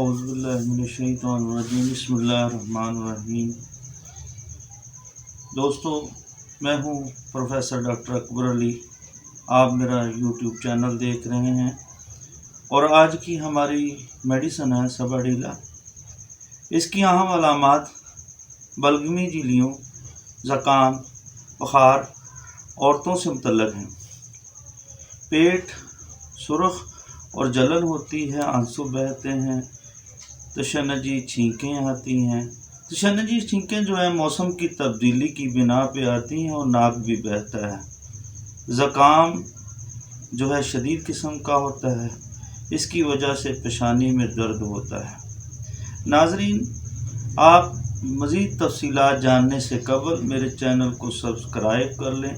اعوذ باللہ من الشیطان الرجیم بسم اللہ الرحمن الرحیم۔ دوستو، میں ہوں پروفیسر ڈاکٹر اکبر علی۔ آپ میرا یوٹیوب چینل دیکھ رہے ہیں اور آج کی ہماری میڈیسن ہے سباڈیلا۔ اس کی اہم علامات بلغمی جھلیوں، زکام، بخار عورتوں سے متعلق ہیں۔ پیٹ سرخ اور جلن ہوتی ہے، آنسو بہتے ہیں، تشنجی چھینکیں آتی ہیں۔ تشنجی چھینکیں جو ہے موسم کی تبدیلی کی بنا پہ آتی ہیں اور ناک بھی بہتا ہے۔ زکام جو ہے شدید قسم کا ہوتا ہے، اس کی وجہ سے پیشانی میں درد ہوتا ہے۔ ناظرین، آپ مزید تفصیلات جاننے سے قبل میرے چینل کو سبسکرائب کر لیں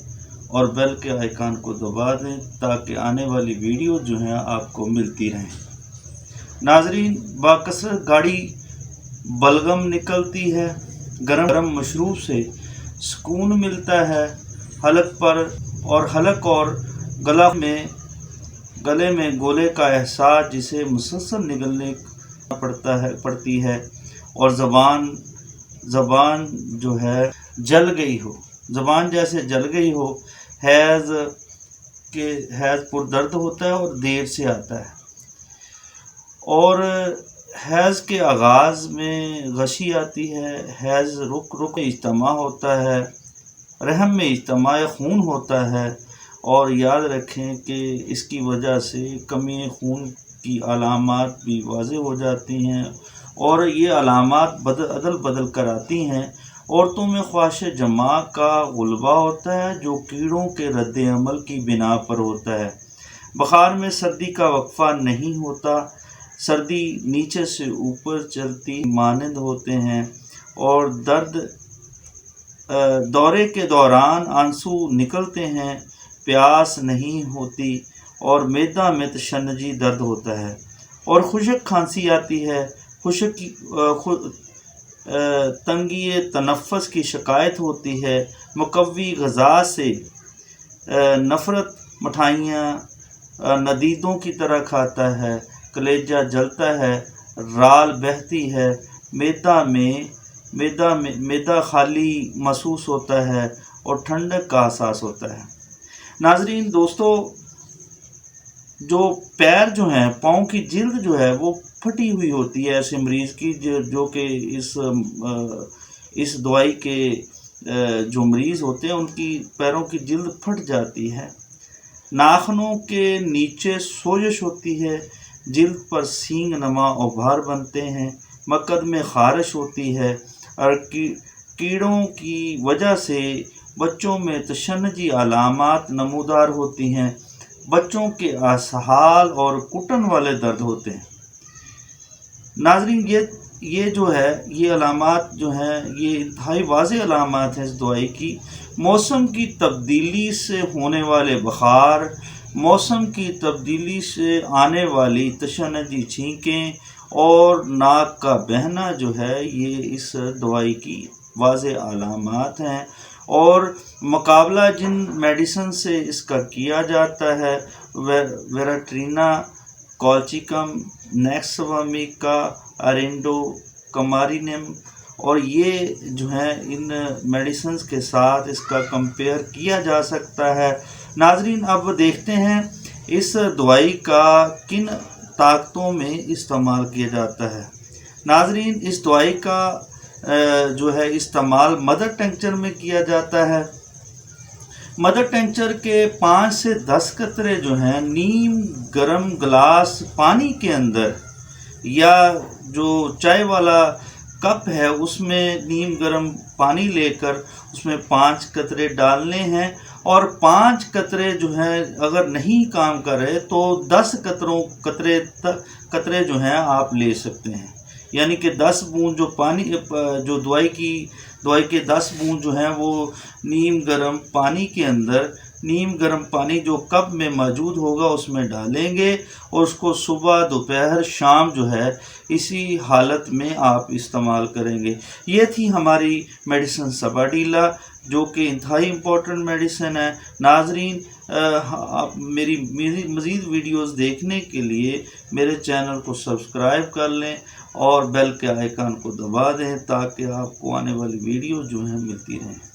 اور بیل کے آئیکن کو دبا دیں تاکہ آنے والی ویڈیو جو ہیں آپ کو ملتی رہیں۔ ناظرین، باکثرت گاڑی بلغم نکلتی ہے، گرم مشروب سے سکون ملتا ہے، حلق اور گلے میں گولے کا احساس جسے مسلسل نگلنے پڑتی ہے، اور زبان جو ہے زبان جیسے جل گئی ہو۔ حیض پر درد ہوتا ہے اور دیر سے آتا ہے، اور حیض کے آغاز میں غشی آتی ہے۔ حیض رک اجتماع ہوتا ہے، رحم میں اجتماع خون ہوتا ہے، اور یاد رکھیں کہ اس کی وجہ سے کمی خون کی علامات بھی واضح ہو جاتی ہیں، اور یہ علامات بدل کر آتی ہیں۔ عورتوں میں خواہش جماع کا غلبہ ہوتا ہے جو کیڑوں کے رد عمل کی بنا پر ہوتا ہے۔ بخار میں سردی کا وقفہ نہیں ہوتا، سردی نیچے سے اوپر چلتی مانند ہوتے ہیں، اور دورے کے دوران آنسو نکلتے ہیں، پیاس نہیں ہوتی، اور معدہ میں تشنجی درد ہوتا ہے، اور خشک کھانسی آتی ہے، تنگی تنفس کی شکایت ہوتی ہے، مقوی غذا سے نفرت، مٹھائیاں ندیدوں کی طرح کھاتا ہے، کلیجہ جلتا ہے، رال بہتی ہے، معدہ خالی محسوس ہوتا ہے، اور ٹھنڈک کا احساس ہوتا ہے۔ ناظرین دوستو، جو پیر جو ہیں، پاؤں کی جلد جو ہے وہ پھٹی ہوئی ہوتی ہے ایسے مریض کی جو کہ اس دوائی کے جو مریض ہوتے ہیں ان کی پیروں کی جلد پھٹ جاتی ہے۔ ناخنوں کے نیچے سوزش ہوتی ہے، جلد پر سینگ نما ابھار بنتے ہیں، مقعد میں خارش ہوتی ہے، اور کیڑوں کی وجہ سے بچوں میں تشنجی علامات نمودار ہوتی ہیں۔ بچوں کے اسہال اور کٹن والے درد ہوتے ہیں۔ ناظرین، یہ علامات جو ہیں یہ انتہائی واضح علامات ہیں اس دوائی کی۔ موسم کی تبدیلی سے ہونے والے بخار، موسم کی تبدیلی سے آنے والی تشنجی چھینکیں اور ناک کا بہنا جو ہے یہ اس دوائی کی واضح علامات ہیں، اور مقابلہ جن میڈیسن سے اس کا کیا جاتا ہے ویراٹرینا، کالچیکم، نیکسومیکا، ارینڈو، کمارینم، اور یہ جو ہے ان میڈیسنز کے ساتھ اس کا کمپیئر کیا جا سکتا ہے۔ ناظرین، اب دیکھتے ہیں اس دوائی کا کن طاقتوں میں استعمال کیا جاتا ہے۔ ناظرین، اس دوائی کا جو ہے استعمال مدر ٹنکچر میں کیا جاتا ہے۔ مدر ٹنکچر کے 5 سے 10 قطرے جو ہیں نیم گرم گلاس پانی کے اندر، یا جو چائے والا کپ ہے اس میں نیم گرم پانی لے کر اس میں 5 قطرے ڈالنے ہیں، اور 5 قطرے جو ہیں اگر نہیں کام کر رہے تو 10 قطرے جو ہیں آپ لے سکتے ہیں، یعنی کہ 10 بوند جو دوائی کے 10 بوند جو ہیں وہ نیم گرم پانی کے اندر، نیم گرم پانی جو کپ میں موجود ہوگا اس میں ڈالیں گے، اور اس کو صبح، دوپہر، شام جو ہے اسی حالت میں آپ استعمال کریں گے۔ یہ تھی ہماری میڈیسن سباڈیلا جو کہ انتہائی امپورٹنٹ میڈیسن ہے۔ ناظرین، آپ میری مزید ویڈیوز دیکھنے کے لیے میرے چینل کو سبسکرائب کر لیں اور بیل کے آئیکن کو دبا دیں تاکہ آپ کو آنے والی ویڈیو جو ہیں ملتی رہیں۔